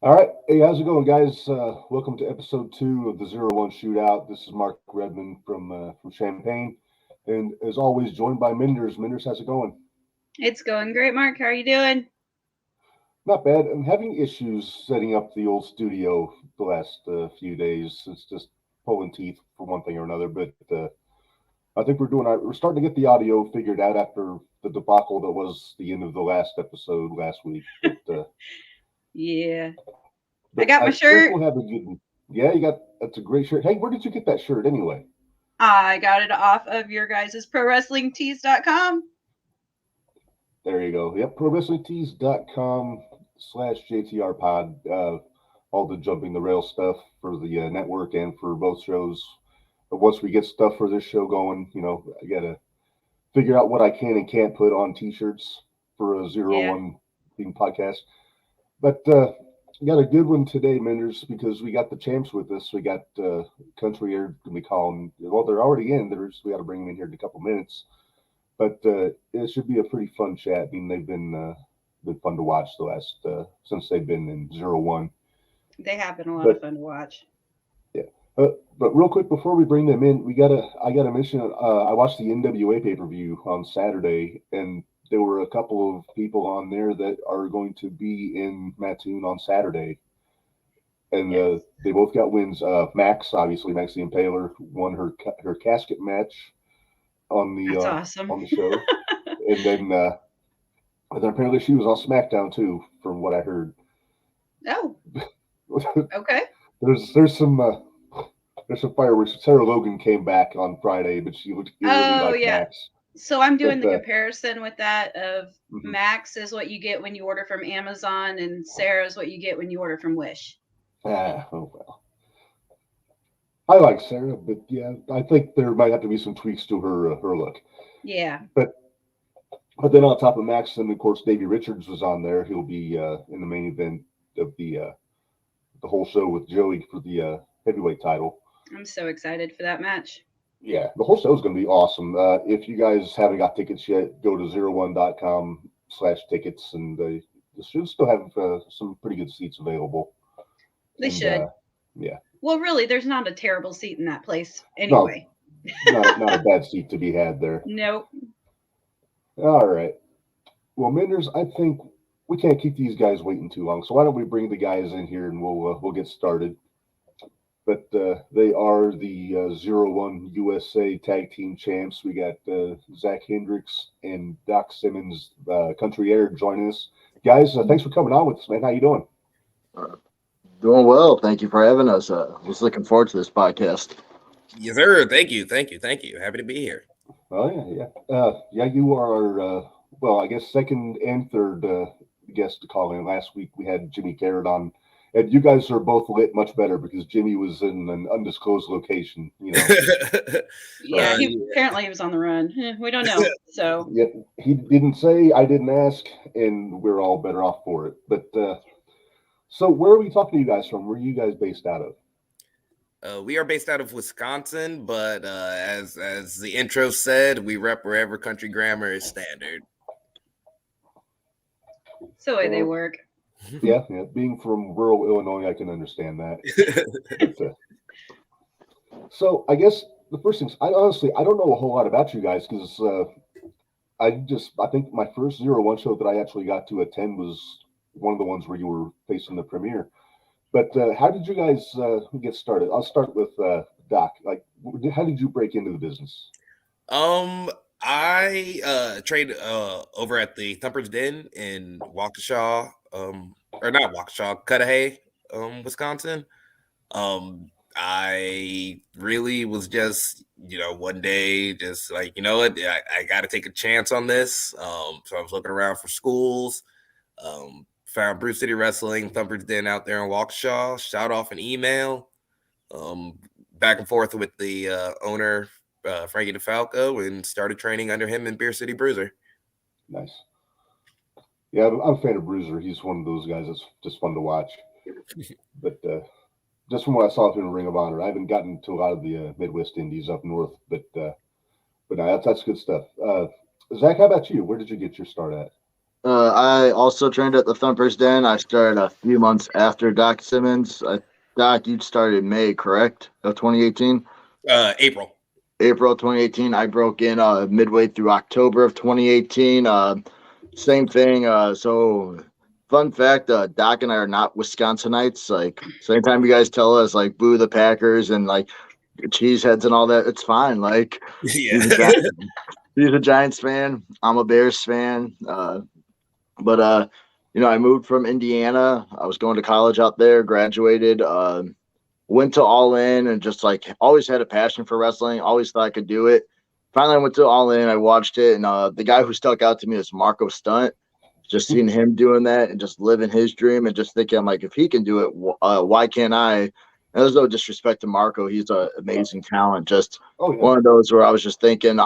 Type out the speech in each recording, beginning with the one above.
All right. Hey, how's it going, guys? Welcome to episode 2 of the 01 Shootout. This is Mark Redmond from Champaign. And as always, joined by Minderz. Minderz, how's it going? It's going great, Mark. How are you doing? Not bad. I'm having issues setting up the old studio the last few days. It's just pulling teeth for one thing or another. But I think we're doing all right. We're starting to get the audio figured out after the debacle that was the end of the last episode last week. Yeah. I But got I my think shirt. we'll have a good one. Yeah, that's a great shirt. Hey, where did you get that shirt anyway? I got it off of your guys' prowrestlingtees.com. There you go. Yep, prowrestlingtees.com/JTR pod. All the jumping the rail stuff for the network and for both shows. But once we get stuff for this show going, I got to figure out what I can and can't put on t shirts for a zero Yeah. one theme podcast. But we got a good one today, Minderz, because we got the champs with us. We got Country Air, we call them. Well, they're already in. We got to bring them in here in a couple minutes. But it should be a pretty fun chat. I mean, they've been fun to watch the last since they've been in 01. They have been a lot of But fun to watch. yeah, but real quick before we bring them in, I gotta mention. I watched the NWA pay per view on Saturday, and there were a couple of people on there that are going to be in Mattoon on Saturday, and Yes. they both got wins. Max, obviously, Max the Impaler won her casket match on That's awesome. the show, and then apparently she was on SmackDown too, from what I heard. Oh, okay. There's some fireworks. Sarah Logan came back on Friday, but she looked eerily Oh, like yeah. Max. So I'm doing But the comparison with that of mhm. Max is what you get when you order from Amazon, and Sarah is what you get when you order from Wish. Oh well. I like Sarah, but yeah, I think there might have to be some tweaks to her look. Yeah. But then on top of Max, and of course Davey Richards was on there. He'll be in the main event of the whole show with Joey for the heavyweight title. I'm so excited for that match. Yeah, the whole show is going to be awesome. If you guys haven't got tickets yet, go to 01.com/tickets, and they should still have some pretty good seats available. They And should. yeah, Well, really, there's not a terrible seat in that place no, anyway. not a bad seat to be had there. Nope. All right. Well, Minderz, I think we can't keep these guys waiting too long. So why don't we bring the guys in here and we'll get started. But they are the 01 USA Tag Team Champs. We got Zach Hendrix and Doc Simmons, Country Air, joining us. Guys, thanks for coming on with us, man. How you doing? Uh, Doing well. Thank you for having us. Was looking forward to this podcast. Yes, sir. Thank you. Thank you. Thank you. Happy to be here. Oh yeah. You are our well, I guess second and third guest to call in. Last week we had Jimmy Garrett on, and you guys are both lit much better because Jimmy was in an undisclosed location. Yeah, Uh, apparently he was on the run. We don't know. So yeah, he didn't say, I didn't ask, and we're all better off for it. But so where are we talking to you guys from? Where are you guys based out of? We are based out of Wisconsin, but as the intro said, we rep wherever country grammar is standard. it's the way they work. Yeah. Being from rural Illinois, I can understand that. But, so I guess the first things, I don't know a whole lot about you guys because I think my first 01 show that I actually got to attend was one of the ones where you were facing the premiere. But how did you guys get started? I'll start with Doc. Like, how did you break into the business? I trade over at the Thumper's Den in Waukesha, or not Waukesha, Cudahy, Wisconsin. I really was just, one day just like, you know what, I got to take a chance on this. So I was looking around for schools, found Bruce City Wrestling, Thumper's Den out there in Waukesha, shot off an email, back and forth with the owner, Frankie DeFalco, and started training under him in Beer City Bruiser. Nice. Yeah, I'm a fan of Bruiser. He's one of those guys that's just fun to watch. But just from what I saw of him in Ring of Honor, I haven't gotten to a lot of the Midwest Indies up north, but no, that's good stuff. Zach, how about you? Where did you get your start at? I also trained at the Thumper's Den. I started a few months after Doc Simmons. Doc, you started in May, correct? Of 2018? April. April 2018. I broke in midway through October of 2018. Same thing. So, fun fact: Doc and I are not Wisconsinites. Like, so anytime you guys tell us like "boo the Packers" and like cheeseheads and all that, it's fine. Like, Yeah. he's a, Gi- he's a Giants fan. I'm a Bears fan. But I moved from Indiana. I was going to college out there. Graduated. Went to All In and just like always had a passion for wrestling. Always thought I could do it. Finally, I went to All In. I watched it, and the guy who stuck out to me was Marco Stunt. Just seeing him doing that and just living his dream and just thinking, I'm like, if he can do it, why can't I? And there's no disrespect to Marco. He's an amazing talent. Just Oh yeah. one of those where I was just thinking,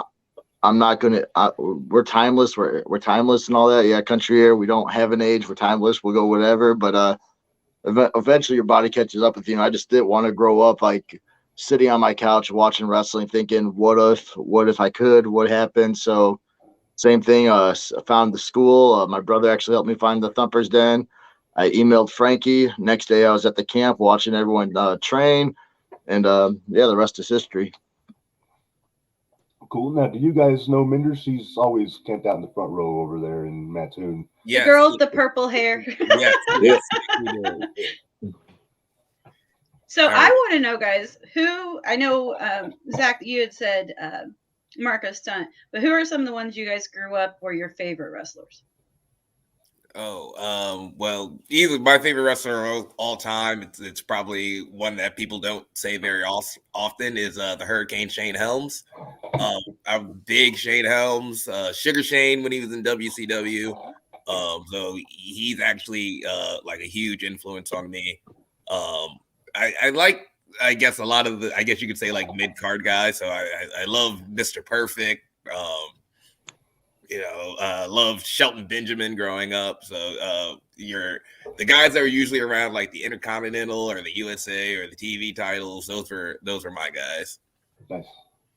I'm not gonna. We're timeless. We're timeless and all that. Yeah, country air. We don't have an age. We're timeless. We'll go whatever. But eventually your body catches up with you. I just didn't want to grow up like sitting on my couch watching wrestling, thinking, what if I could? What happened? So same thing. I found the school. My brother actually helped me find the Thumper's Den. I emailed Frankie. Next day, I was at the camp watching everyone train, and yeah, the rest is history. Cool. Now, do you guys know Minderz? He's always camped out in the front row over there in Mattoon. The Yes. girl with the purple hair. Yes. Yeah. So All I right. want to know, guys, who I know, Zach, you had said Marco Stunt, but who are some of the ones you guys grew up were your favorite wrestlers? Well, either my favorite wrestler of all time, it's probably one that people don't say very often is the Hurricane Shane Helms. I'm a big Shane Helms, Sugar Shane when he was in WCW. So he's actually like a huge influence on me. I like, I guess, a lot of the, I guess you could say like mid card guys. So I love Mr. Perfect. Loved Shelton Benjamin growing up. So the guys that were usually around like the Intercontinental or the USA or the TV titles. Those were my guys. Nice.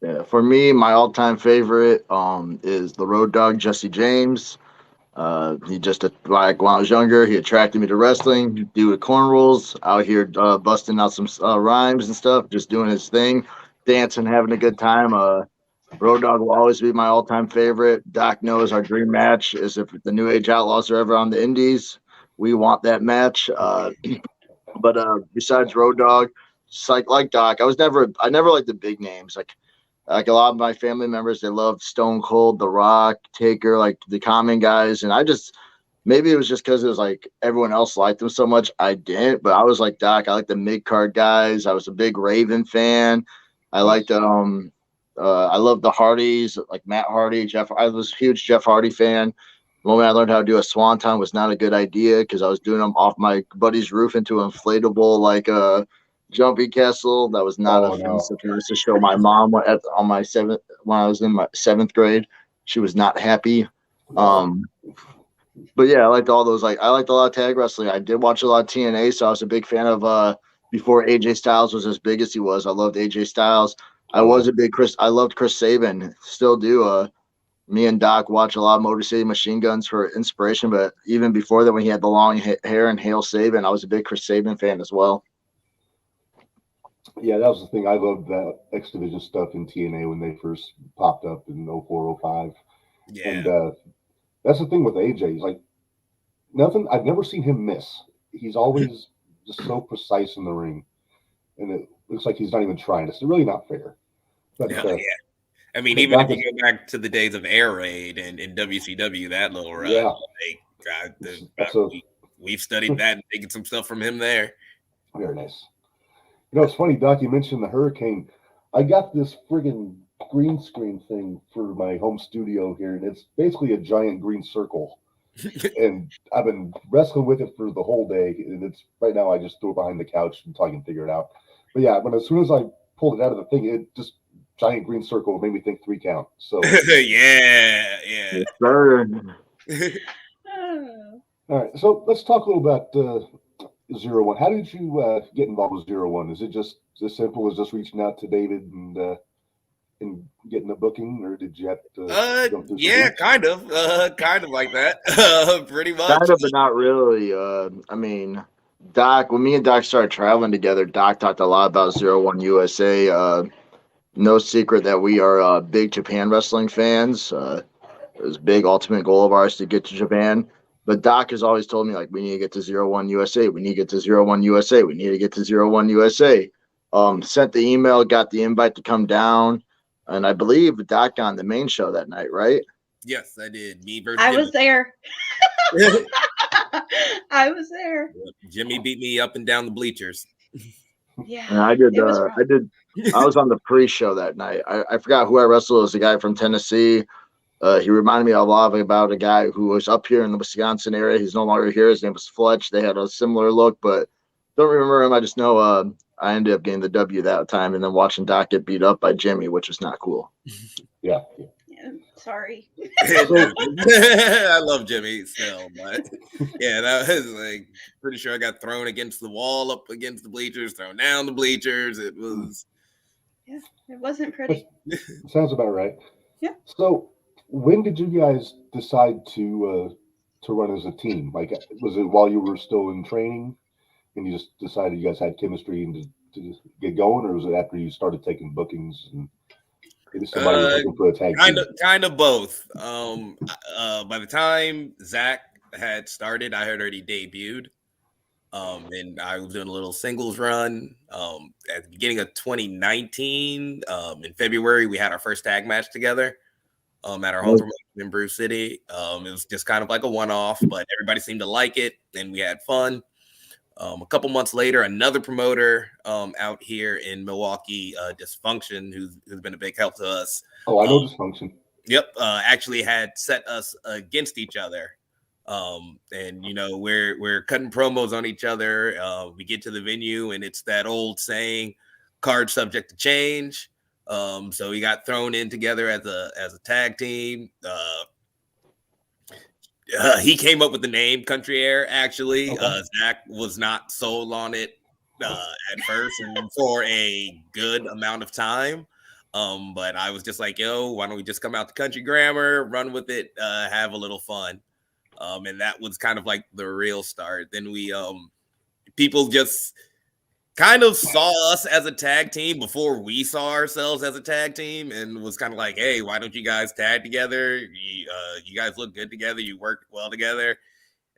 Yeah, for me, my all-time favorite is the Road Dogg Jesse James. He just like when I was younger, he attracted me to wrestling. Do the corn rolls out here, busting out some rhymes and stuff, just doing his thing, dancing, having a good time. Road Dogg will always be my all-time favorite. Doc knows our dream match is if the New Age Outlaws are ever on the Indies, we want that match. But besides Road Dogg, just like Doc, I never liked the big names. Like a lot of my family members, they loved Stone Cold, The Rock, Taker, like the common guys. And maybe it was just because it was like everyone else liked them so much. I didn't, but I was like Doc. I like the mid card guys. I was a big Raven fan. I liked I love the Hardys, like Matt Hardy, Jeff. I was a huge Jeff Hardy fan. The moment I learned how to do a swanton was not a good idea because I was doing them off my buddy's roof into an inflatable like a jumping castle. That was not offensive. It was to show my mom when I was in my seventh grade. She was not happy. But yeah, I liked all those. Like I liked a lot of tag wrestling. I did watch a lot of TNA, so I was a big fan of before AJ Styles was as big as he was. I loved AJ Styles. I loved Chris Sabin. Still do. Me and Doc watch a lot of Motor City Machine Guns for inspiration, but even before that, when he had the long hair and Hale Sabin, I was a big Chris Sabin fan as well. Yeah, that was the thing. I loved that X Division stuff in TNA when they first popped up in 04, 05. Yeah. And that's the thing with AJ. He's like, nothing, I've never seen him miss. He's always just so precise in the ring. And it looks like he's not even trying. It's really not fair. But Yeah. I mean, even if you go back to the days of Air Raid and WCW, that little run, we've studied that and taken some stuff from him there. Very nice. You know, it's funny, Doc, you mentioned the Hurricane. I got this friggin' green screen thing for my home studio here, and it's basically a giant green circle. And I've been wrestling with it for the whole day. And it's right now I just threw it behind the couch until I can figure it out. But yeah, as soon as I pulled it out of the thing, it just giant green circle made me think 3 count. So yeah. Yes, sir. All right, so let's talk a little about 01. How did you get involved with 01? Is it just as simple as just reaching out to David and in getting a booking, or did you have to go through some Yeah, hoops? kind of like that. Pretty much. Kind of, but not really. I mean, Doc, when me and Doc started traveling together, Doc talked a lot about 01 USA. No secret that we are big Japan wrestling fans. It was a big ultimate goal of ours to get to Japan. But Doc has always told me, like, we need to get to 01 USA. We need to get to 01 USA. We need to get to 01 USA. Sent the email, got the invite to come down. And I believe Doc on the main show that night, right? Yes, I did. Me versus I Jimmy. was there. I was there. Jimmy beat me up and down the bleachers. Yeah. And I did. It was rough. I was on the pre-show that night. I forgot who I wrestled. It was a guy from Tennessee. He reminded me a lot about a guy who was up here in the Wisconsin area. He's no longer here. His name was Fletch. They had a similar look, but don't remember him. I just know I ended up getting the W that time, and then watching Doc get beat up by Jimmy, which was not cool. Yeah. Yeah, sorry. I love Jimmy still, but yeah, that was like pretty sure I got thrown against the wall, up against the bleachers, thrown down the bleachers. It was Yeah, it wasn't pretty. Sounds about right. Yeah. So, when did you guys decide to run as a team? Like, was it while you were still in training, and you just decided you guys had chemistry and to just get going, or was it after you started taking bookings and maybe somebody was looking for a tag team? kind of both. By the time Zach had started, I had already debuted. And I was doing a little singles run. At the beginning of 2019, in February, we had our first tag match together at our home promotion in Brew City. It was just kind of like a one-off, but everybody seemed to like it, and we had fun. A couple months later, another promoter out here in Milwaukee, Dysfunction, who's been a big help to us. Oh, I know Dysfunction. Yep, actually had set us against each other. And you know, we're cutting promos on each other. We get to the venue, and it's that old saying, "Card subject to change." So we got thrown in together as a tag team. He came up with the name Country Air. Actually, Okay. Zach was not sold on it at first, and for a good amount of time. But I was just like, "Yo, why don't we just come out to Country Grammar, run with it, have a little fun?" And that was kind of like the real start. Then we people just kind of saw us as a tag team before we saw ourselves as a tag team, and was kind of like, "Hey, why don't you guys tag together? You guys look good together. You work well together."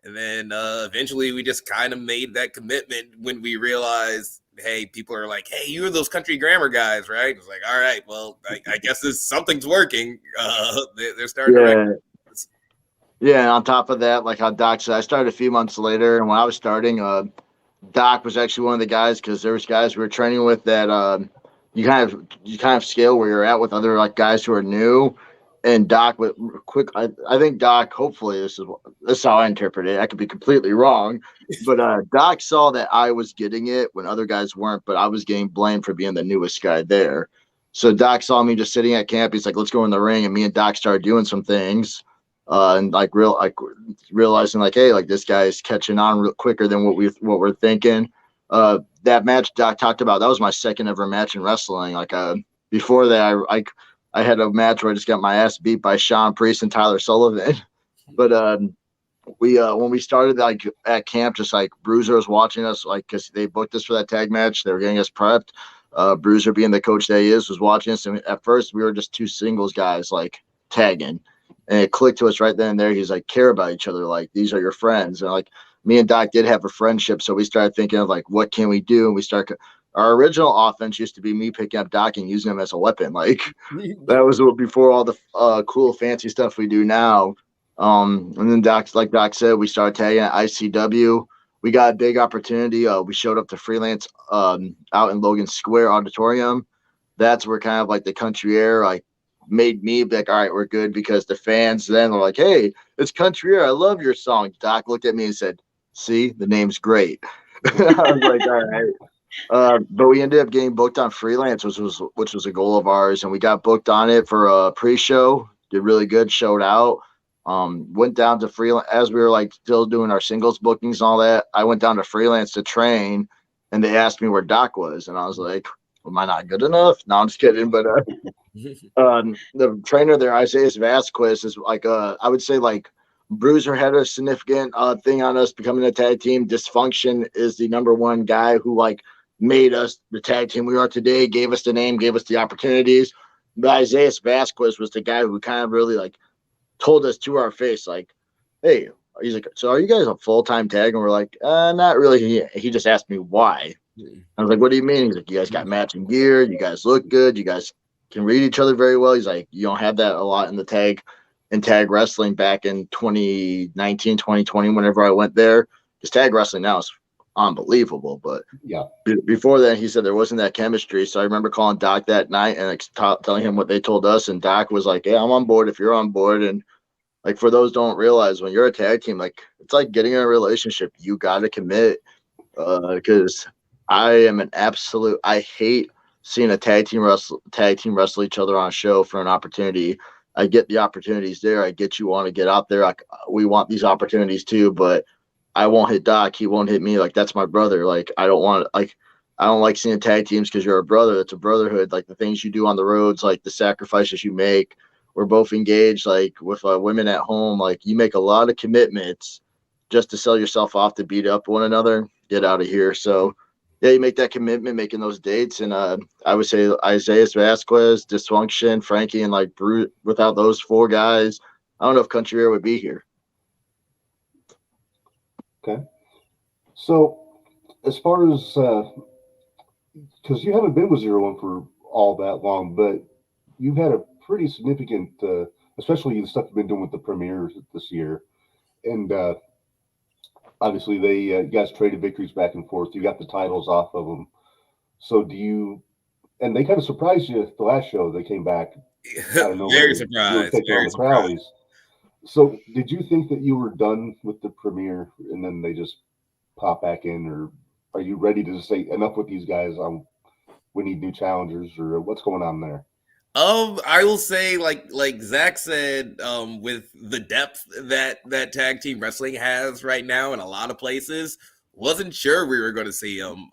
And then eventually we just kind of made that commitment when we realized, hey, people are like, "Hey, you're those Country Grammar guys, right?" It's like, all right, well, I guess something's working. They're starting to Yeah, and on top of that, like how Doc said, I started a few months later, and when I was starting, Doc was actually one of the guys, because there was guys we were training with that you kind of scale where you're at with other like guys who are new, and Doc with quick. I think Doc. Hopefully, this is how I interpret it. I could be completely wrong, but Doc saw that I was getting it when other guys weren't, but I was getting blamed for being the newest guy there. So Doc saw me just sitting at camp. He's like, "Let's go in the ring," and me and Doc started doing some things. And realizing like, hey, like this guy is catching on real quicker than what we're thinking. That match Doc talked about, that was my second ever match in wrestling. Like before that, I had a match where I just got my ass beat by Sean Priest and Tyler Sullivan. But when we started like at camp, just like Bruiser was watching us, like because they booked us for that tag match, they were getting us prepped. Bruiser, being the coach that he is, was watching us, and at first we were just two singles guys like tagging. And it clicked to us right then and there. He's like, care about each other. Like, these are your friends. And like, me and Doc did have a friendship. So we started thinking of like, what can we do? And our original offense used to be me picking up Doc and using him as a weapon. Like, that was before all the cool, fancy stuff we do now. And then like Doc said, we started tagging at ICW. We got a big opportunity. We showed up to freelance out in Logan Square Auditorium. That's where kind of like the Country Air, like, made me be like, all right, we're good, because the fans then were like, hey, it's Country Air. I love your song. Doc looked at me and said, see, the name's great. I was like, all right. But we ended up getting booked on freelance, which was a goal of ours. And we got booked on it for a pre-show, did really good, showed out. Went down to freelance as we were like still doing our singles bookings and all that. I went down to freelance to train, and they asked me where Doc was. And I was like, am I not good enough? No, I'm just kidding. But the trainer there, Isaiah Vasquez, is like I would say like Bruiser had a significant thing on us becoming a tag team. Dysfunction is the number one guy who like made us the tag team we are today, gave us the name, gave us the opportunities. But Isaiah Vasquez was the guy who kind of really like told us to our face, like, hey, he's like, so are you guys a full-time tag? And we're like, not really. He just asked me why. I was like, what do you mean? He's like, you guys got matching gear. You guys look good. You guys can read each other very well. He's like, you don't have that a lot in the tag wrestling back in 2019, 2020, whenever I went there. Because tag wrestling now is unbelievable. But yeah, before that, he said there wasn't that chemistry. So I remember calling Doc that night and like, telling him what they told us. And Doc was like, yeah, I'm on board if you're on board. And like, for those don't realize, when you're a tag team, like, it's like getting in a relationship. You got to commit because I am an absolute – I hate seeing a tag team wrestle each other on a show for an opportunity. I get the opportunities there. I get you want to get out there. We want these opportunities too, but I won't hit Doc. He won't hit me. Like, that's my brother. Like, I don't like seeing tag teams because you're a brother. It's a brotherhood. Like, the things you do on the roads, like the sacrifices you make. We're both engaged, like with women at home. Like, you make a lot of commitments just to sell yourself off to beat up one another. Get out of here. So, yeah, you make that commitment, making those dates. And I would say Isaiah Vasquez, Dysfunction, Frankie, and like Brute. Without those four guys, I don't know if Country Air would be here. Okay. So, as far as because you haven't been with 0-1 for all that long, but you've had a pretty significant, especially the stuff you've been doing with the premieres this year. And obviously, you guys traded victories back and forth. You got the titles off of them. So and they kind of surprised you at the last show. They came back. Very surprised. Very surprised. So did you think that you were done with the premiere and then they just pop back in, or are you ready to just say enough with these guys? We need new challengers, or what's going on there? I will say, like Zach said, with the depth that tag team wrestling has right now in a lot of places, wasn't sure we were going to see them.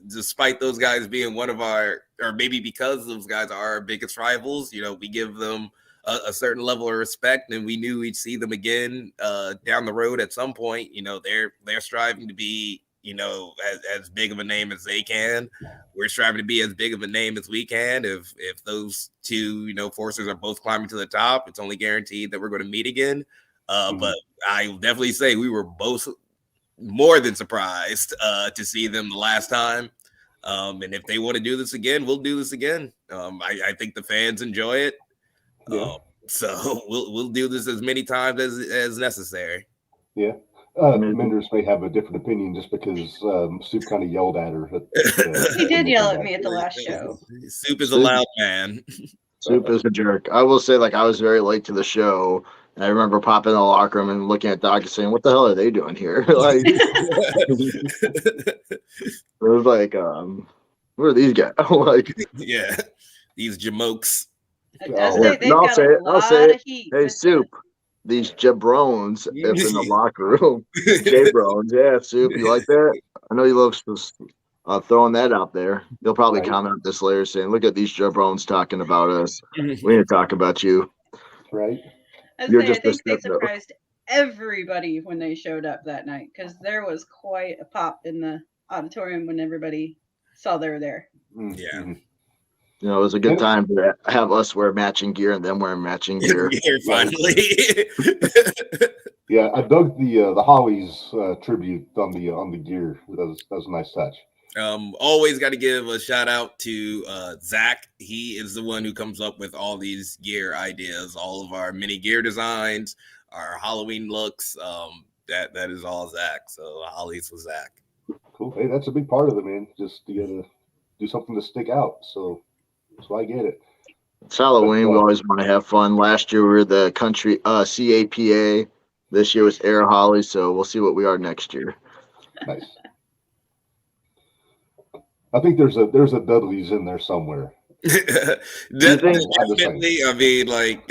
Despite those guys being one of our, or maybe because those guys are our biggest rivals, we give them a certain level of respect, and we knew we'd see them again down the road at some point. They're striving to be, as big of a name as they can. We're striving to be as big of a name as we can. If those two, forces are both climbing to the top, it's only guaranteed that we're going to meet again. But I will definitely say we were both more than surprised to see them the last time. And if they want to do this again, we'll do this again. I think the fans enjoy it. Yeah. So we'll do this as many times as necessary. Yeah. Minderz may have a different opinion just because Soup kind of yelled at her. He did yell at me at the last show. Soup is a loud man. Soup is a jerk. I will say, like, I was very late to the show, and I remember popping in the locker room and looking at Doc and saying, what the hell are they doing here? Like, it was like, who are these guys? Like, yeah, these jamokes. I'll say it. Hey, Soup, these jabrones up in the locker room. Jabrones, yeah, Soup, you like that? I know you love throwing that out there. They'll probably comment this later saying, look at these jabrones talking about us. We need to talk about you. Right. I think they surprised everybody when they showed up that night, because there was quite a pop in the auditorium when everybody saw they were there. Yeah. It was a good time to have us wear matching gear and them wearing matching gear. Finally. Yeah, I dug the Hollies tribute on the gear. That was a nice touch. Always got to give a shout out to Zach. He is the one who comes up with all these gear ideas, all of our mini gear designs, our Halloween looks. That is all Zach. So Hollies with Zach. Cool. Hey, that's a big part of it, man. Just you gotta do something to stick out. So I get it. It's Halloween. We always want to have fun. Last year we were the country CAPA. This year was Air Holly. So we'll see what we are next year. Nice. I think there's a Dudley's in there somewhere. Definitely. I mean, like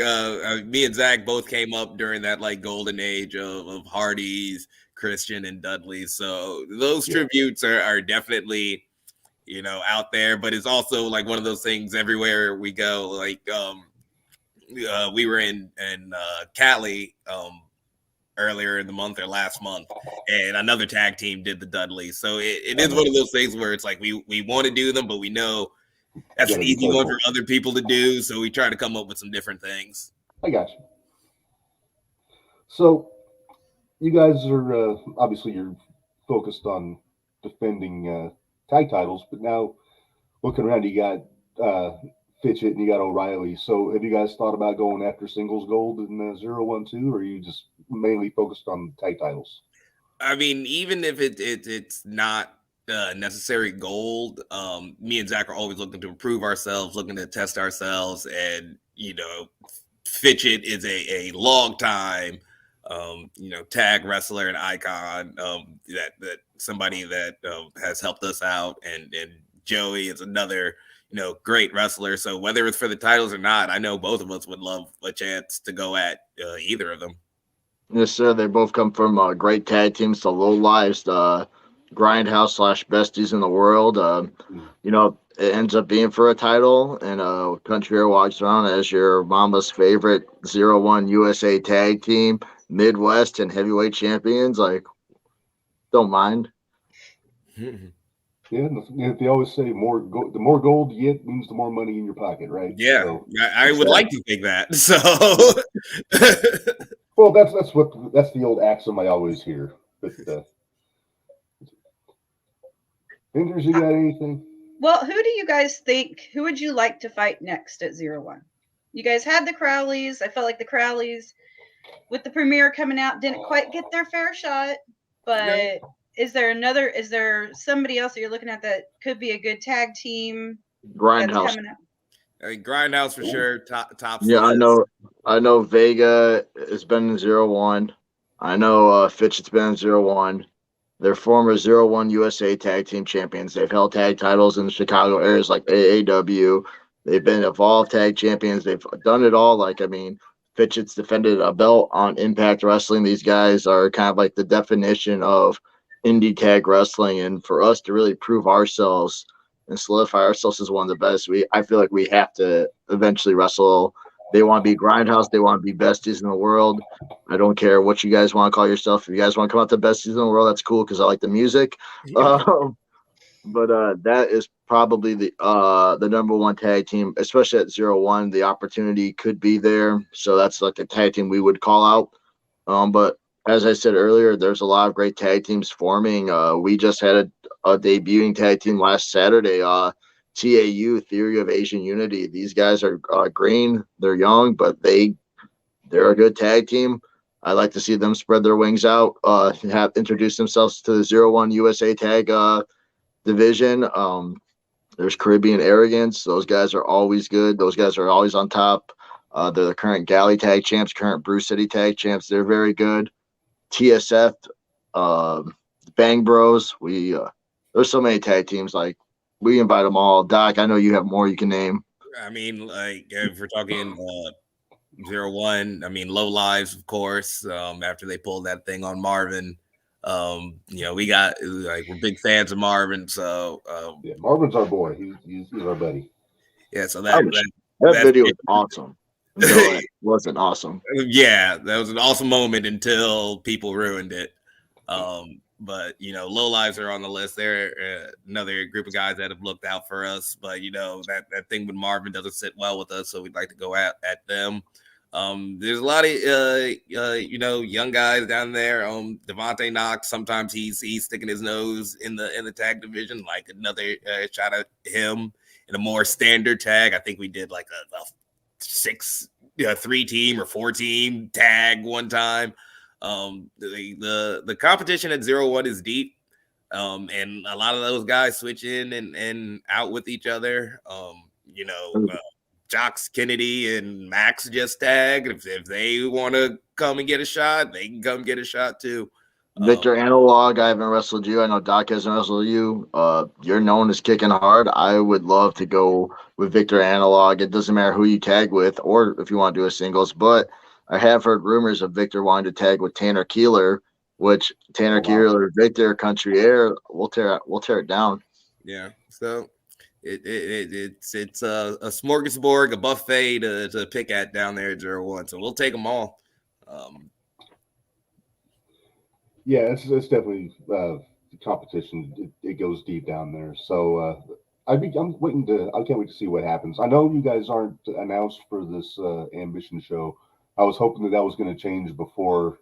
me and Zach both came up during that like golden age of Hardy's, Christian, and Dudley. So those tributes are definitely, out there. But it's also like one of those things everywhere we go. Like we were in Cali earlier in the month or last month, and another tag team did the Dudleys. So it is one of those things where it's like we want to do them, but we know that's an easy one for other people to do. So we try to come up with some different things. I got you. So you guys are obviously you're focused on defending tag titles, but now looking around, you got Fitchett and you got O'Reilly. So have you guys thought about going after singles gold in 0-1-2, or are you just mainly focused on tag titles? I mean, even if it's not necessary gold, me and Zach are always looking to improve ourselves, looking to test ourselves, and Fitchett is a long time tag wrestler and icon, that somebody that has helped us out, and Joey is another great wrestler. So whether it's for the titles or not, I know both of us would love a chance to go at either of them. Yes, sir. They both come from great tag teams, the Low Lives, the Grindhouse / Besties in the World. It ends up being for a title, and Country Air walks around as your mama's favorite 0-1 USA tag team, Midwest and heavyweight champions. Like, don't mind. Yeah, they always say the more gold you get means the more money in your pocket, right? Yeah, so, I would like to think that. So, well, that's the old axiom I always hear. But Minderz, you got anything? Well, who do you guys think? Who would you like to fight next at 0-1? You guys had the Crowleys. I felt like the Crowleys, with the premiere coming out, didn't quite get their fair shot, but. No. Is there somebody else that you're looking at that could be a good tag team? Grindhouse. I mean, Grindhouse for sure. Top. Yeah, I know Vega has been in 0-1. I know Fitchett's been in 0-1. They're former 0-1 USA tag team champions. They've held tag titles in the Chicago areas like AAW. They've been Evolve tag champions. They've done it all. Like, I mean, Fitchett's defended a belt on Impact Wrestling. These guys are kind of like the definition of indie tag wrestling, and for us to really prove ourselves and solidify ourselves as one of the best, I feel like we have to eventually wrestle. They want to be Grindhouse, they want to be besties in the world. I don't care what you guys want to call yourself. If you guys want to come out to besties in the world, that's cool because I like the music. Yeah. But that is probably the number one tag team, especially at 0-1. The opportunity could be there, so that's like the tag team we would call out. But as I said earlier, there's a lot of great tag teams forming. We just had a debuting tag team last Saturday, TAU, Theory of Asian Unity. These guys are green. They're young, but they're a good tag team. I like to see them spread their wings out, have introduced themselves to the 0-1 USA tag division. There's Caribbean Arrogance. Those guys are always good. Those guys are always on top. They're the current Galley tag champs, current Brew City tag champs. They're very good. TSF, Bang Bros. There's so many tag teams. Like, we invite them all. Doc, I know you have more you can name. I mean, like, if we're talking 0-1, I mean, Low Lives, of course. After they pulled that thing on Marvin, we got we're big fans of Marvin. So yeah, Marvin's our boy. He's our buddy. Yeah, so that video was awesome. No, it wasn't awesome. Yeah, that was an awesome moment until people ruined it. But Low Lives are on the list. They're another group of guys that have looked out for us. But that thing with Marvin doesn't sit well with us, so we'd like to go at them. There's a lot of young guys down there. Devontae Knox, sometimes he's sticking his nose in the tag division. Like, another shout out to him in a more standard tag. I think we did like a 3-team or 4-team tag one time. The competition at 0-1 is deep, and a lot of those guys switch in and out with each other. Jocks Kennedy and Max just tagged. If they want to come and get a shot, they can come get a shot too. Victor Analog, I haven't wrestled you. I know Doc hasn't wrestled you. You're known as kicking hard. I would love to go with Victor Analog. It doesn't matter who you tag with or if you want to do a singles, but I have heard rumors of Victor wanting to tag with Tanner Keeler, which Tanner Keeler, Victor, Country Air, we'll tear it down. Yeah. So it's a smorgasbord, a buffet to pick at down there at 0-1. So we'll take them all. Yeah, it's definitely competition. It goes deep down there. So I'm waiting I can't wait to see what happens. I know you guys aren't announced for this Ambition show. I was hoping that was going to change before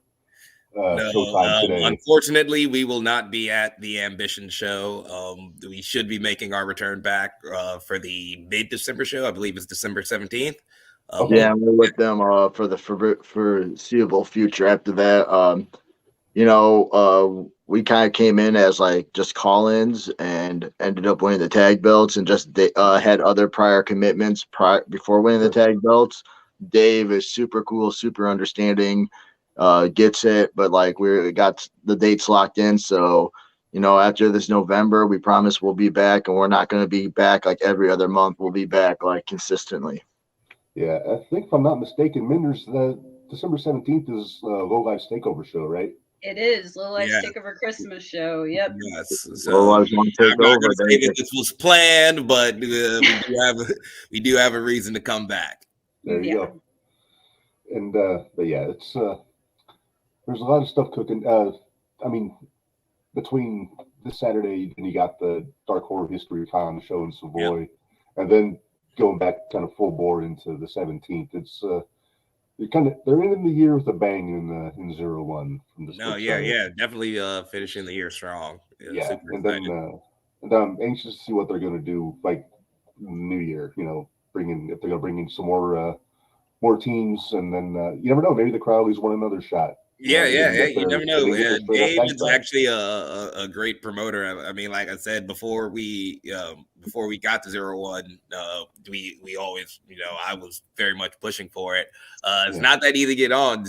No, showtime today. unfortunately, we will not be at the Ambition show. We should be making our return back for the mid-December show. I believe it's December 17th. Yeah, we're with them for the foreseeable future. After that, we kind of came in as like just call-ins and ended up winning the tag belts, and just had other prior commitments before winning the tag belts. Dave is super cool, super understanding, gets it, but like we got the dates locked in. So, after this November, we promise we'll be back, and we're not going to be back like every other month. We'll be back like consistently. Yeah, I think if I'm not mistaken, Minderz, the December 17th is Low Life Takeover show, right? It is Low Life's Takeover Christmas show. Yep. Yes. So I'm not going to say that this was planned, but we do have a reason to come back. There you go. And but yeah, it's there's a lot of stuff cooking. I mean, between this Saturday and you got the Dark Horror History Con show in Savoy, and then going back kind of full bore into the 17th. It's they're in the year with a bang in 0-1 from the definitely finishing the year strong. Yeah, and then I'm anxious to see what they're going to do like New Year. If they're going to bring in some more teams, and then you never know, maybe the Crowleys want another shot. You never know. Dave is actually a great promoter. I mean, like I said before we got to 0-1, we always, I was very much pushing for it. It's not that easy to get on.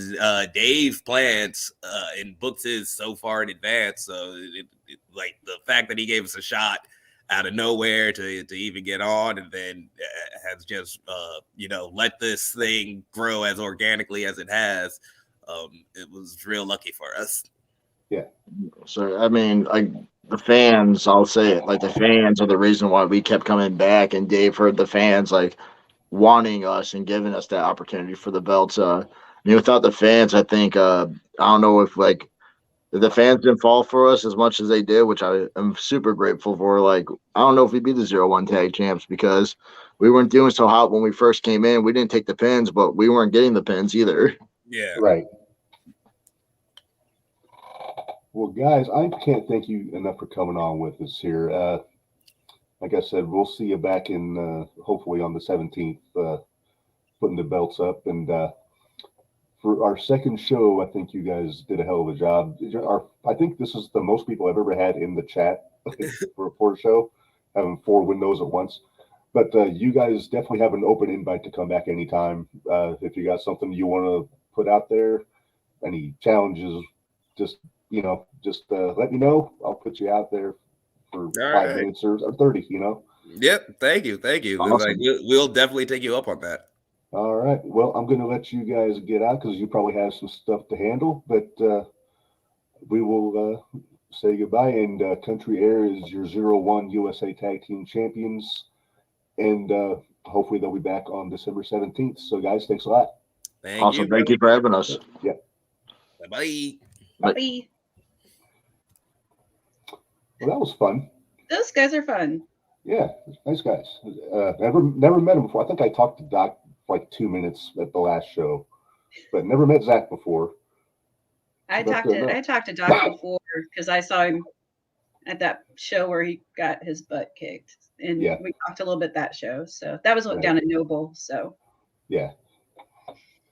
Dave plans and books his so far in advance. So like the fact that he gave us a shot out of nowhere to even get on, and then has just let this thing grow as organically as it has. It was real lucky for us. Yeah. So I mean, like the fans, I'll say it, like the fans are the reason why we kept coming back, and Dave heard the fans like wanting us and giving us that opportunity for the belts. Without the fans, I think I don't know if like the fans didn't fall for us as much as they did, which I am super grateful for. Like, I don't know if we'd be the 0-1 tag champs because we weren't doing so hot when we first came in. We didn't take the pins, but we weren't getting the pins either. Yeah. Right. Well, guys, I can't thank you enough for coming on with us here. Like I said, we'll see you back in hopefully on the 17th, putting the belts up. And for our second show, I think you guys did a hell of a job. I think this is the most people I've ever had in the chat for a Porter show, having 4 windows at once. But you guys definitely have an open invite to come back anytime. If you got something you want to put out there, any challenges, just let me know. I'll put you out there for 5 minutes or 30, Yep. Thank you. Awesome. Like, we'll definitely take you up on that. All right. Well, I'm going to let you guys get out because you probably have some stuff to handle, but we will say goodbye. And Country Air is your 0-1 USA Tag Team Champions. And hopefully they'll be back on December 17th. So, guys, thanks a lot. Thank you for having us. Yeah. Bye. Bye. Well, that was fun. Those guys are fun. Yeah, nice guys. Never met him before. I think I talked to Doc for like 2 minutes at the last show, but never met Zach before. I talked to Doc before because I saw him at that show where he got his butt kicked, and we talked a little bit that show. So that was down at Noble. So yeah,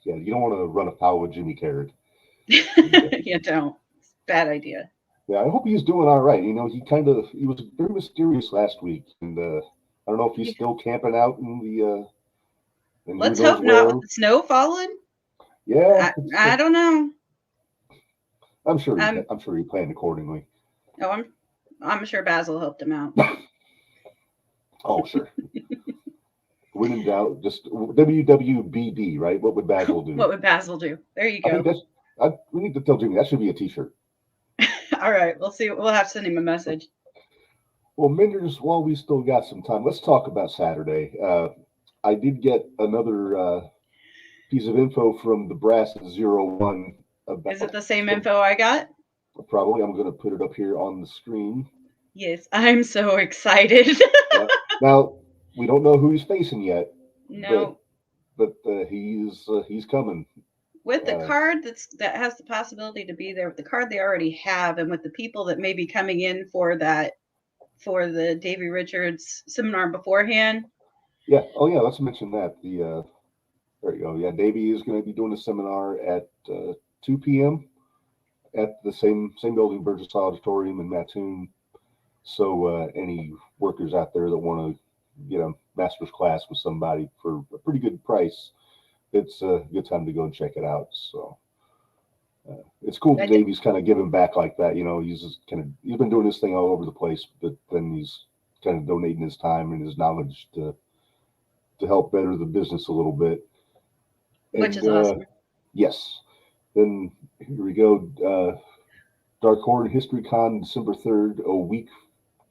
you don't want to run afoul with Jimmy Carrot. You don't. It's a bad idea. Yeah, I hope he's doing all right. He was very mysterious last week, and I don't know if he's still camping out in the. Let's hope not with the snow falling. Yeah, I don't know. I'm sure he planned accordingly. Oh, I'm sure Basil helped him out. Oh, sure. When in doubt, just WWBD, right? What would Basil do? What would Basil do? There you go. We need to tell Jimmy that should be a T-shirt. All right, we'll see. We'll have to send him a message. Well, Minderz, while we still got some time, let's talk about Saturday. I did get another piece of info from the brass at 01 about. Is it the same info I got? Probably. I'm going to put it up here on the screen. Yes, I'm so excited. Now, we don't know who he's facing yet. No. But he's coming. With the card that has the possibility to be there, with the card they already have, and with the people that may be coming in for the Davey Richards seminar beforehand. Yeah. Oh, yeah. Let's mention that. There you go. Yeah, Davey is going to be doing a seminar at 2 p.m. at the same building, Burgess Auditorium in Mattoon. So any workers out there that want to get a master's class with somebody for a pretty good price, it's a good time to go and check it out. So it's cool that Davey's kind of giving back like that. He's been doing this thing all over the place, but then he's kind of donating his time and his knowledge to help better the business a little bit. Which is awesome. Yes. Then here we go. Dark Horn History Con, December 3rd,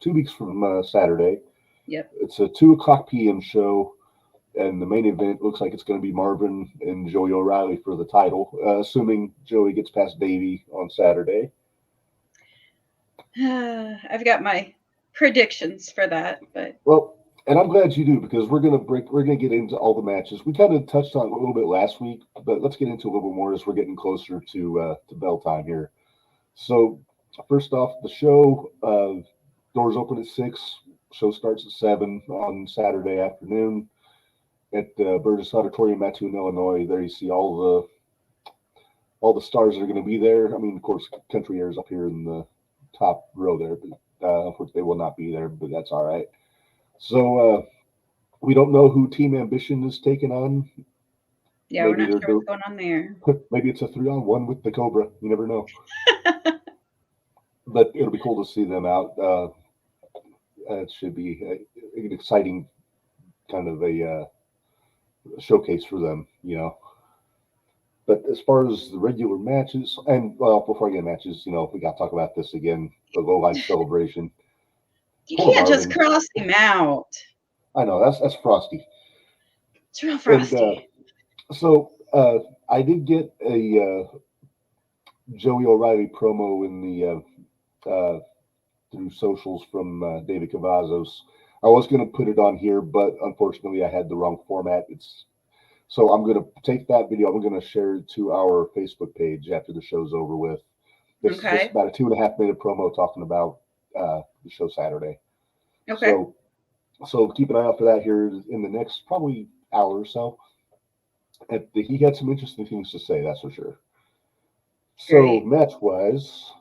2 weeks from Saturday. Yep. It's a 2:00 p.m. show, and the main event looks like it's going to be Marvin and Joey O'Reilly for the title, assuming Joey gets past Davey on Saturday. I've got my predictions for that, but well. And I'm glad you do, because we're gonna get into all the matches. We kind of touched on it a little bit last week, but let's get into a little bit more as we're getting closer to bell time here. So first off, the show doors open at 6. Show starts at 7 on Saturday afternoon at Burgess Auditorium, Mattoon, Illinois. There you see all the stars that are going to be there. I mean, of course, Country Air is up here in the top row there, but unfortunately they will not be there. But that's all right. So we don't know who Team Ambition is taking on. Yeah, maybe we're not sure what's going on there. Maybe it's a 3-on-1 with the Cobra. You never know. But it'll be cool to see them out. It should be an exciting kind of a showcase for them, But as far as the regular matches, and before I get matches, we got to talk about this again, the Low Life Celebration. You can't just cross him out. I know, that's Frosty. It's real Frosty. And, I did get a Joey O'Reilly promo in the through socials from David Cavazos. I was going to put it on here, but unfortunately I had the wrong format. So I'm going to take that video. I'm going to share it to our Facebook page after the show's over with. It's just about a 2.5 minute promo talking about the show Saturday. Okay. So keep an eye out for that here in the next probably hour or so. He had some interesting things to say, that's for sure. So match-wise,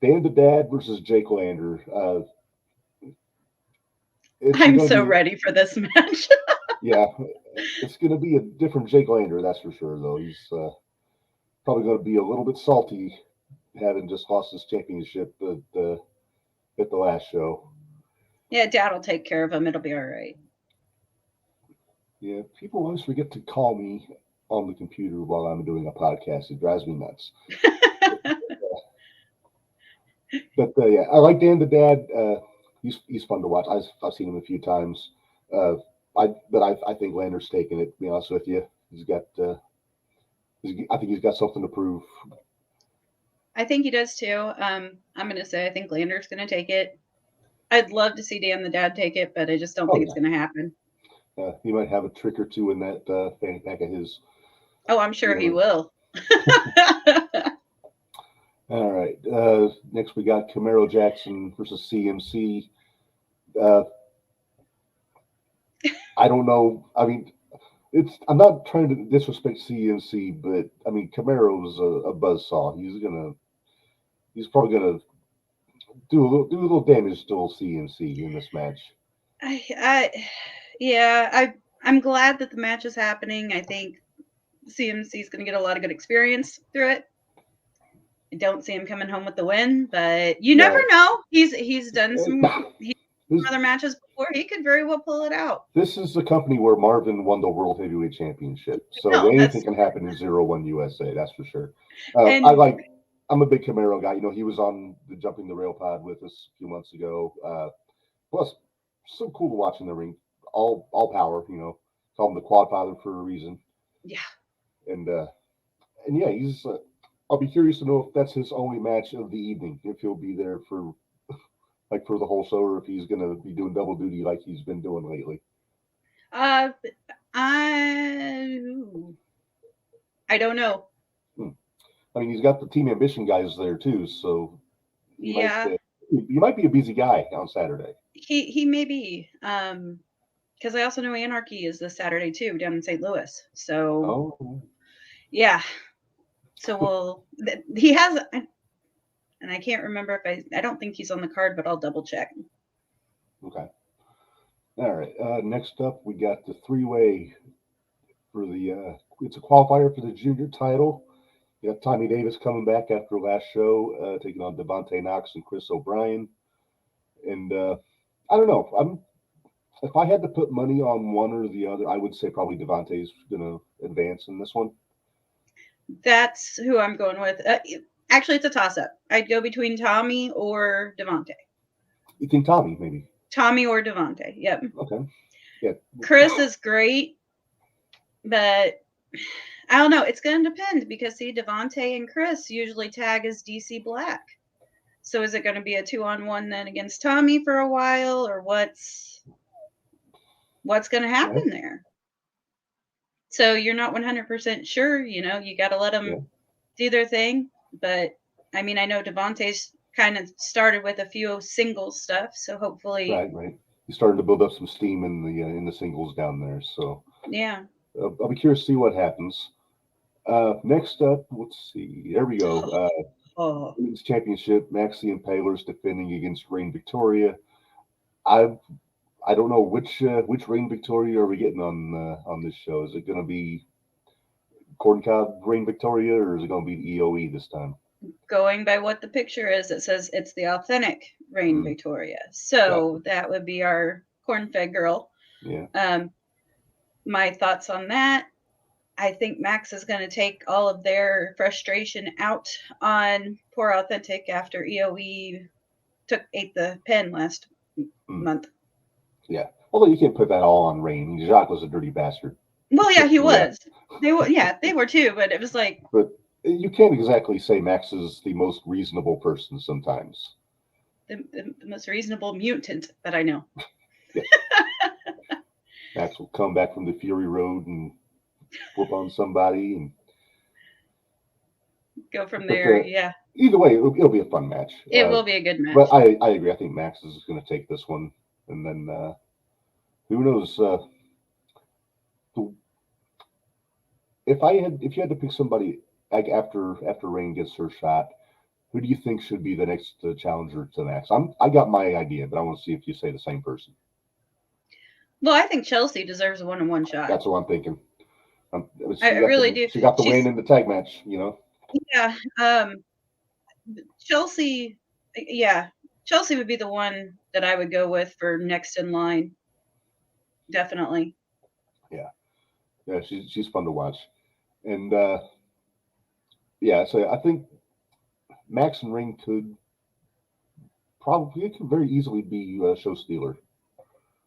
Dan the Dad versus Jake Lander. I'm so ready for this match. Yeah, it's going to be a different Jake Lander, that's for sure, though. He's probably going to be a little bit salty having just lost his championship at the last show. Yeah, Dad will take care of him. It'll be all right. Yeah, people always forget to call me on the computer while I'm doing a podcast. It drives me nuts. But yeah, I like Dan the Dad. He's fun to watch. I've seen him a few times. I think Lander's taking it. To be honest with you, I think he's got something to prove. I think he does too. I'm going to say I think Lander's going to take it. I'd love to see Dan the Dad take it, but I just don't think it's going to happen. He might have a trick or two in that fanny pack of his. Oh, I'm sure he will. All right. Next, we got Camaro Jackson versus CMC. I don't know. I mean, I'm not trying to disrespect CMC, but I mean, Camaro's a buzzsaw. He's probably gonna do a little damage to old CMC in this match. I'm glad that the match is happening. I think CMC is going to get a lot of good experience through it. I don't see him coming home with the win, but you never know. He's done some other matches before. He could very well pull it out. This is the company where Marvin won the World Heavyweight Championship, so anything can happen in 01 USA. That's for sure. I I'm a big Camaro guy. You know, he was on the Jumping the Rail pod with us a few months ago. Plus, so cool to watch in the ring. All power. You know, call him the Quad Father for a reason. Yeah. And yeah, he's. I'll be curious to know if that's his only match of the evening. If he'll be there for for the whole show, or if he's gonna be doing double duty like he's been doing lately. I don't know. I mean, he's got the Team Ambition guys there too, so Yeah, he might be a busy guy on Saturday. he may be. Because I also know Anarchy is this Saturday too down in St. Louis. So yeah. So he has, and I can't remember if I don't think he's on the card, but I'll double check. Okay. All right. Next up, we got the three-way for the. It's a qualifier for the junior title. You got Tommy Davis coming back after last show, taking on Devontae Knox and Chris O'Brien. And I don't know. If I had to put money on one or the other, I would say probably Devontae's going to advance in this one. That's who I'm going with. Actually, it's a toss-up. I'd go between Tommy or Devontae. You think Tommy, maybe? Tommy or Devontae. Yep. Okay. Yeah. Chris is great, but I don't know. It's going to depend because, see, Devontae and Chris usually tag as DC Black. So is it going to be a 2-on-1 then against Tommy for a while, or what's going to happen there? So you're not 100% sure. You know, you got to let them do their thing. But, I mean, I know Devontae's kind of started with a few singles stuff, so hopefully. Right. He's starting to build up some steam in the singles down there. So yeah. I'll be curious to see what happens. Next up, let's see. There we go. Women's Championship. Maxie Impaler's defending against Reign Victoria. I don't know which Reign Victoria are we getting on this show. Is it going to be Corn Cob Reign Victoria, or is it going to be the EOE this time? Going by what the picture is, it says it's the authentic Reign Victoria. So that would be our corn-fed girl. Yeah. My thoughts on that. I think Max is going to take all of their frustration out on poor Authentic after EOE ate the pen last month. Yeah. Although you can't put that all on Reign. Jacques was a dirty bastard. Well, yeah, he was. They were too, but it was like. But you can't exactly say Max is the most reasonable person sometimes. The most reasonable mutant that I know. Yeah. Max will come back from the Fury Road and whoop on somebody and go from there. Yeah. Either way, it'll be a fun match. It will be a good match. But I agree. I think Max is going to take this one, and then who knows? If you had to pick somebody like after Reign gets her shot, who do you think should be the next challenger to Max? I got my idea, but I want to see if you say the same person. Well, I think Chelsea deserves a one-on-one shot. That's what I'm thinking. I really do. She got the win in the tag match, you know. Yeah. Chelsea. Yeah, Chelsea would be the one that I would go with for next in line. Definitely. Yeah, she's fun to watch, and so I think Max and Reign could very easily be a show stealer.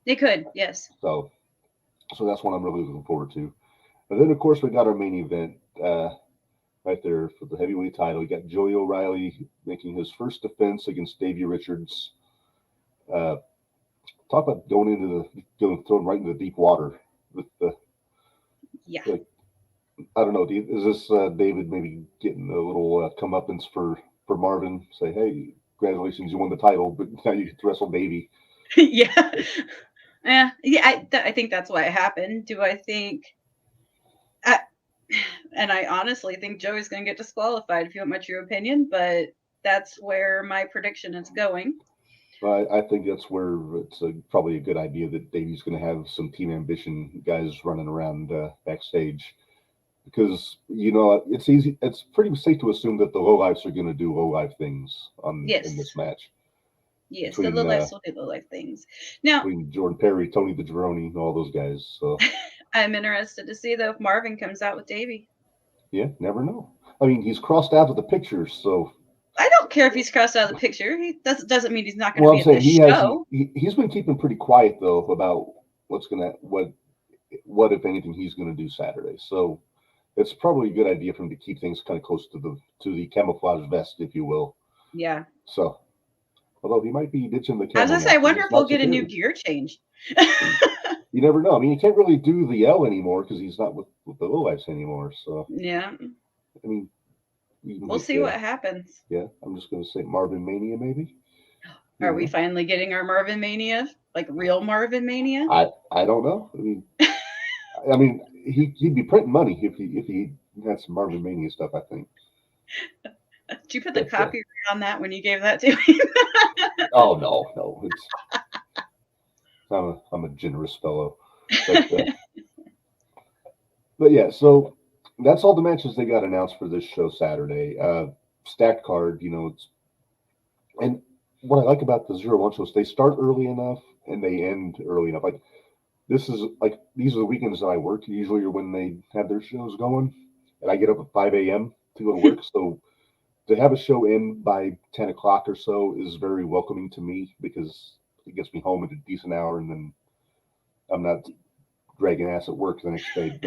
They could, yes. So that's one I'm really looking forward to. And then, of course, we got our main event right there for the heavyweight title. We got Joey O'Reilly making his first defense against Davey Richards. Talk about thrown right into the deep water with the. Yeah. I don't know. Is this David maybe getting a little comeuppance for Marvin? Say, hey, congratulations, you won the title, but now you get to wrestle Davey. Yeah. I think that's why it happened. Do I think? And I honestly think Joey's going to get disqualified. If you want my true opinion, but that's where my prediction is going. I think that's where it's probably a good idea that Davey's going to have some Team Ambition guys running around backstage, because it's easy. It's pretty safe to assume that the lowlifes are going to do lowlife things in this match. Yes, the lowlifes will do lowlife things. Now, between Jordan Perry, Tony the Jeroni, all those guys. So I'm interested to see though if Marvin comes out with Davey. Yeah, never know. I mean, he's crossed out of the pictures, so. I don't care if he's crossed out of the picture. He doesn't mean he's not going to Well, be I'm saying at he the hasn't. show. He's been keeping pretty quiet though about what if anything he's going to do Saturday. So it's probably a good idea for him to keep things kind of close to the camouflage vest, if you will. Yeah. So, although he might be ditching the I was camo going to say, I now, wonder he's if we'll not get a new security. gear change. You never know. I mean, you can't really do the L anymore because he's not with the lowlifes anymore. So, Yeah. I mean, you can We'll get, see what happens. Yeah, I'm just going to say Marvin Mania, maybe. Are we finally getting our Marvin Mania? Like real Marvin Mania? I don't know. I mean, he'd be printing money if he had some Marvin Mania stuff, I think. Did you put the copyright on that when you gave that to him? Oh no, I'm a generous fellow. But yeah, so that's all the matches they got announced for this show Saturday. Stacked card, and what I like about the 0-1 shows, they start early enough and they end early enough. Like these are the weekends that I work. Usually are when they have their shows going, and I get up at 5 a.m. to go to work. So to have a show end by 10 o'clock or so is very welcoming to me because it gets me home at a decent hour, and then I'm not dragging ass at work the next day.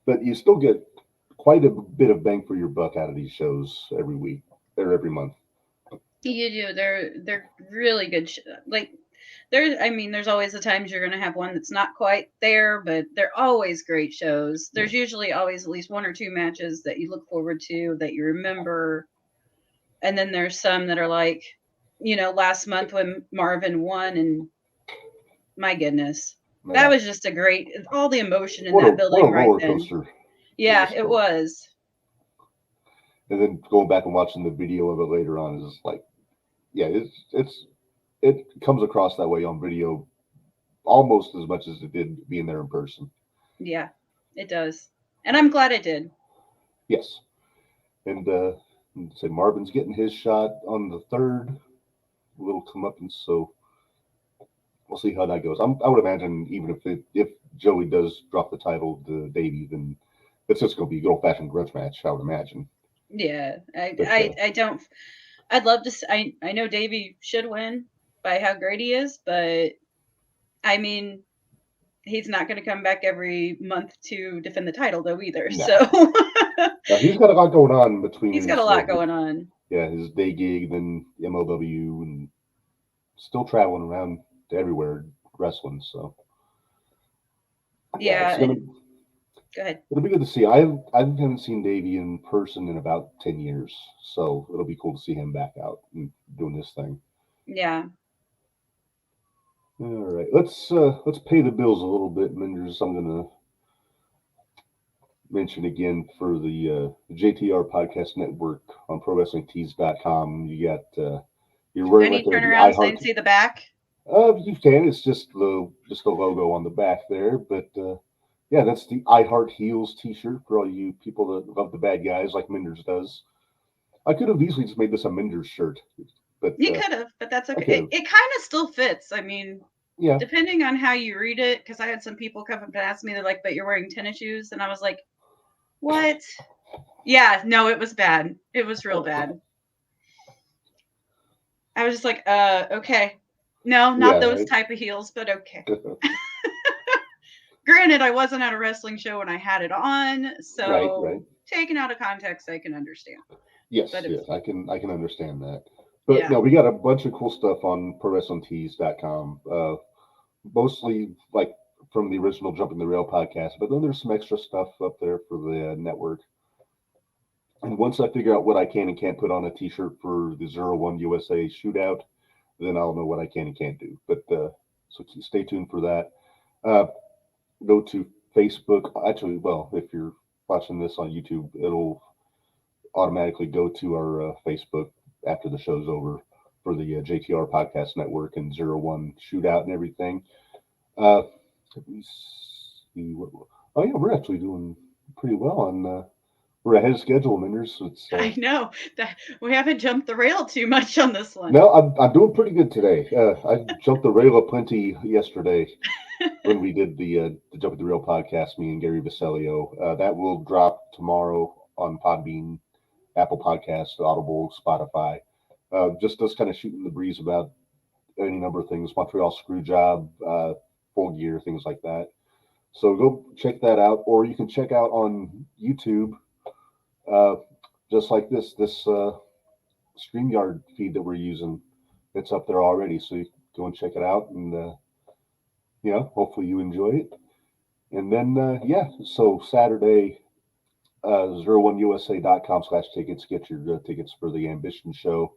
But you still get quite a bit of bang for your buck out of these shows every week or every month. You do. They're really good. There's always the times you're going to have one that's not quite there, but they're always great shows. There's usually always at least one or two matches that you look forward to, that you remember. And then there's some that are like, last month when Marvin won, and my goodness, that was just all the emotion in that building what a right roller then. coaster. Yeah, it was. And then going back and watching the video of it later on is like, yeah, it comes across that way on video almost as much as it did being there in person. Yeah, it does. And I'm glad it did. Yes. And say Marvin's getting his shot on the 3rd, a little comeuppance, so we'll see how that goes. I would imagine even if Joey does drop the title to Davey, then it's just going to be a good old-fashioned grudge match, I would imagine. Yeah, I'd love to. I know Davey should win by how great he is, but I mean, he's not going to come back every month to defend the title though either. No. So now, he's got a lot going on between. He's got a lot going on. Yeah, his day gig, then MLW, and still traveling around to everywhere wrestling. So yeah. Go ahead. It'll be good to see. I haven't seen Davey in person in about 10 years, so it'll be cool to see him back out and doing this thing. Yeah. All right, let's pay the bills a little bit, Minderz. I'm going to mention again for the JTR Podcast Network on ProWrestlingTees.com. You got you're wearing like turn around so you can see the back. You can. It's just the logo on the back there, but. Yeah, that's the I Heart Heels t-shirt for all you people that love the bad guys like Minderz does. I could have easily just made this a Minderz shirt. But you could have, but that's okay. It kind of still fits. I mean, yeah, depending on how you read it, because I had some people come up and ask me, they're like, but you're wearing tennis shoes? And I was like, what? Yeah, no, it was bad. It was real bad. I was just like, okay. No, not those type of heels, but okay. Granted, I wasn't at a wrestling show when I had it on, so right. Taken out of context, I can understand. Yes, I can understand that. But no, we got a bunch of cool stuff on ProWrestlingTees.com. Mostly like from the original Jumping the Rail podcast, but then there's some extra stuff up there for the network. And once I figure out what I can and can't put on a t-shirt for the 0-1 USA shootout, then I'll know what I can and can't do. But so stay tuned for that. Go to Facebook. Actually, well, if you're watching this on YouTube, it'll automatically go to our Facebook after the show's over for the JTR Podcast Network and 0-1 shootout and everything. Let me see we're actually doing pretty well on. We're ahead of schedule, Minderz. I know that we haven't jumped the rail too much on this one. No, I'm doing pretty good today. I jumped the rail aplenty yesterday when we did the Jumping the Rail podcast, me and Gary Vasilio. That will drop tomorrow on Podbean, Apple Podcasts, Audible, Spotify. Just us kind of shooting the breeze about any number of things, Montreal Screwjob, Full Gear, things like that. So go check that out, or you can check out on YouTube, just like this StreamYard feed that we're using. It's up there already, so you go and check it out, and hopefully you enjoy it. And then so Saturday, 01USA.com/tickets. Get your tickets for the Ambition show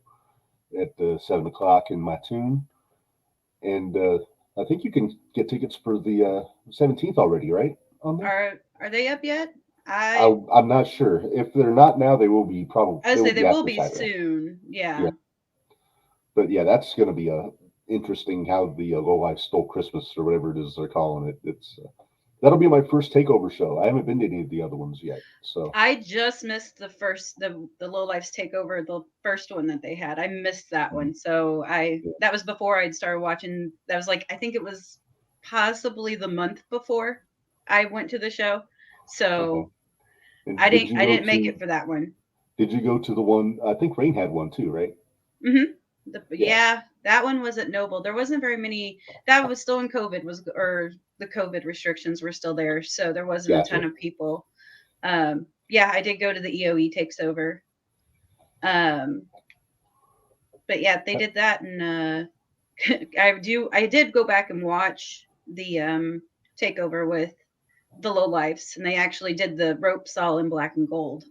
at 7:00 in Mattoon, and I think you can get tickets for the 17th already, right? On there? Are they up yet? I'm not sure. If they're not now, they will be probably. I would say they will after be Saturday. soon. Yeah. But yeah, that's going to be interesting how the Low Life stole Christmas or whatever it is they're calling it. It's that'll be my first takeover show. I haven't been to any of the other ones yet, so I just missed the Low Life's takeover, the first one that they had. I missed that one, so that was before I'd started watching. That was like I think it was possibly the month before I went to the show, so I didn't make it for that one. Did you go to the one? I think Rain had one too, right? Mm-hmm. Yeah, that one was at Noble. There wasn't very many. That was still in COVID, or the COVID restrictions were still there, so there wasn't a ton of people. I did go to the EOE takes over. But yeah, they did that, and I did go back and watch the takeover with the Low Lifes, and they actually did the ropes all in black and gold.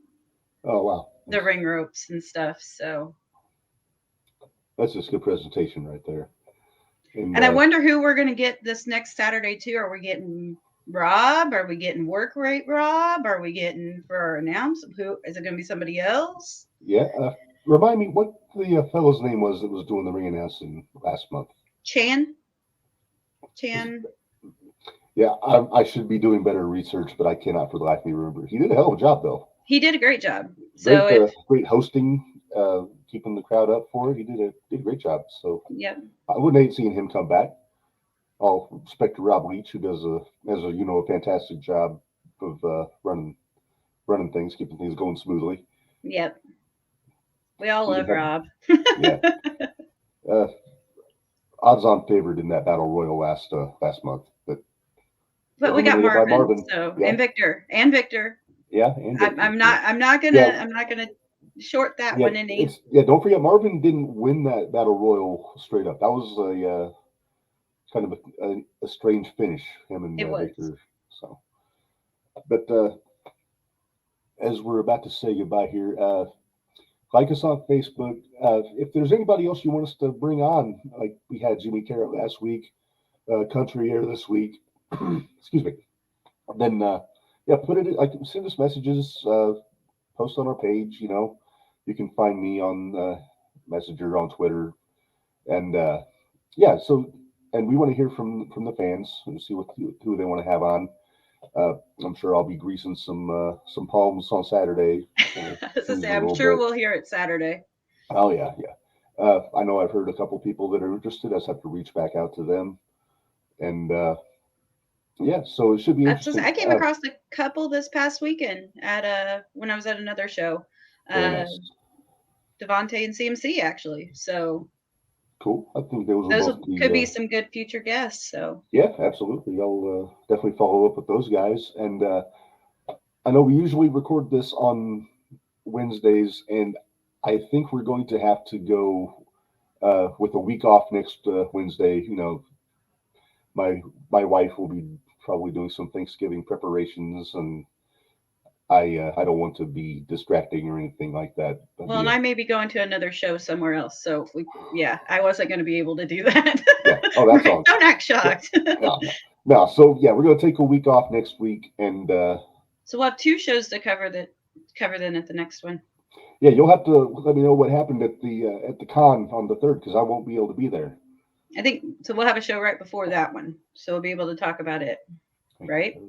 Oh wow! The ring ropes and stuff. So that's just a good presentation right there. And I wonder who we're going to get this next Saturday too. Are we getting Rob? Are we getting Work Rate Rob? Are we getting for our announcement? Who is it going to be? Somebody else? Yeah. Remind me what the fellow's name was that was doing the ring announcing last month. Chan. Yeah, I should be doing better research, but I cannot for the life of me remember. He did a hell of a job though. He did a great job. So great hosting. Keeping the crowd up for it. He did a great job. So yep. I wouldn't hate seeing him come back. All respect to Rob Leach, who does a fantastic job of running things, keeping things going smoothly. Yep. We all love Rob. Yeah. Odds-on favorite in that battle royal last month, but we got Marvin. So yeah. and Victor. Yeah, I'm not gonna short that one any. Don't forget Marvin didn't win that battle royal straight up. That was a kind of a strange finish, him and Victor. So, but as we're about to say goodbye here, like us on Facebook. If there's anybody else you want us to bring on, like we had Jimmy Carrot last week, Country Air this week, excuse me, then put it like send us messages, post on our page. You can find me on Messenger, on Twitter, and so and we want to hear from the fans and see who they want to have on. I'm sure I'll be greasing some palms on Saturday. I'm sure we'll hear it Saturday. Oh yeah. I know I've heard a couple people that are interested. I just have to reach back out to them, and so it should be interesting. I came across a couple this past weekend at when I was at another show. Nice. Devontae and CMC actually. So cool. I think those could be some good future guests. So yeah, absolutely. I'll definitely follow up with those guys. And I know we usually record this on Wednesdays, and I think we're going to have to go with a week off next Wednesday. My wife will be probably doing some Thanksgiving preparations, and I don't want to be distracting or anything like that. Well, and I may be going to another show somewhere else. So I wasn't going to be able to do that. Yeah. Oh, that's all. Don't act shocked. No. So we're going to take a week off next week, and so we'll have 2 shows to cover then at the next one. Yeah, you'll have to let me know what happened at the con on the 3rd, because I won't be able to be there. I think so. We'll have a show right before that one, so we'll be able to talk about it. Right.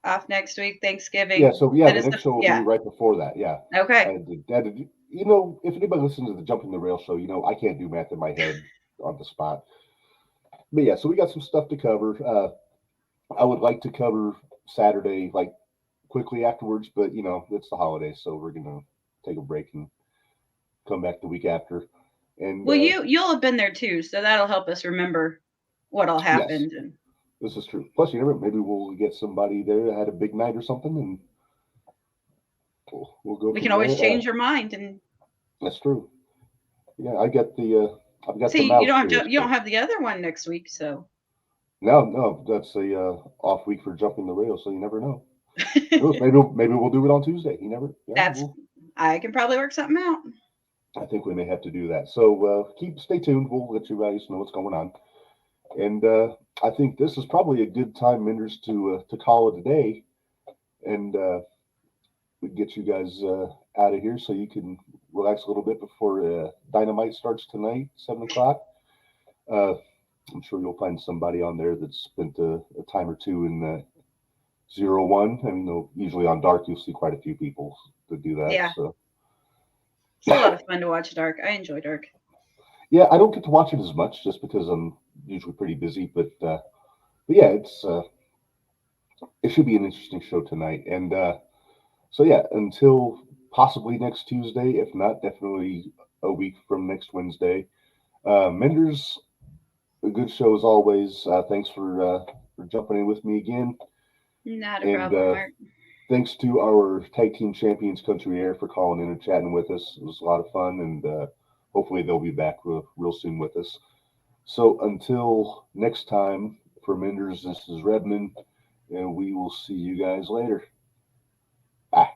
Off next week, Thanksgiving. Yeah, so the next show will be right before that. Yeah. Okay. If anybody listens to the Jumping the Rail show, I can't do math in my head on the spot. But yeah, so we got some stuff to cover. I would like to cover Saturday, like quickly afterwards, but you know, it's the holidays, so we're gonna take a break and come back the week after. And Well, you'll have been there too, so that'll help us remember what all happened. Yes. And This is true. Plus, you never, maybe we'll get somebody there that had a big night or something, and we'll go. we from can always there. change your mind. And That's true. Yeah, I got the I've got the see, mouse. you don't have the other one next week, so No, that's a off week for jumping the rail, so you never know. Maybe we'll do it on Tuesday. You never. Yeah, I can probably work something out. I think we may have to do that. So stay tuned. We'll let you guys know what's going on. And I think this is probably a good time, Minderz, to call it a day, and we get you guys out of here so you can relax a little bit before Dynamite starts tonight, 7:00. I'm sure you'll find somebody on there that's spent a time or two in 01. I mean, usually on Dark you'll see quite a few people that do that. Yeah. So. It's a lot of fun to watch Dark. I enjoy Dark. Yeah, I don't get to watch it as much just because I'm usually pretty busy, but yeah, it should be an interesting show tonight. And so yeah, until possibly next Tuesday, if not, definitely a week from next Wednesday. Minderz, a good show as always. Thanks for jumping in with me again. Not a problem, Mark. Thanks to our tag team champions, Country Air, for calling in and chatting with us. It was a lot of fun, and hopefully they'll be back real soon with us. So until next time, for Minderz, this is Redmond, and we will see you guys later. Bye.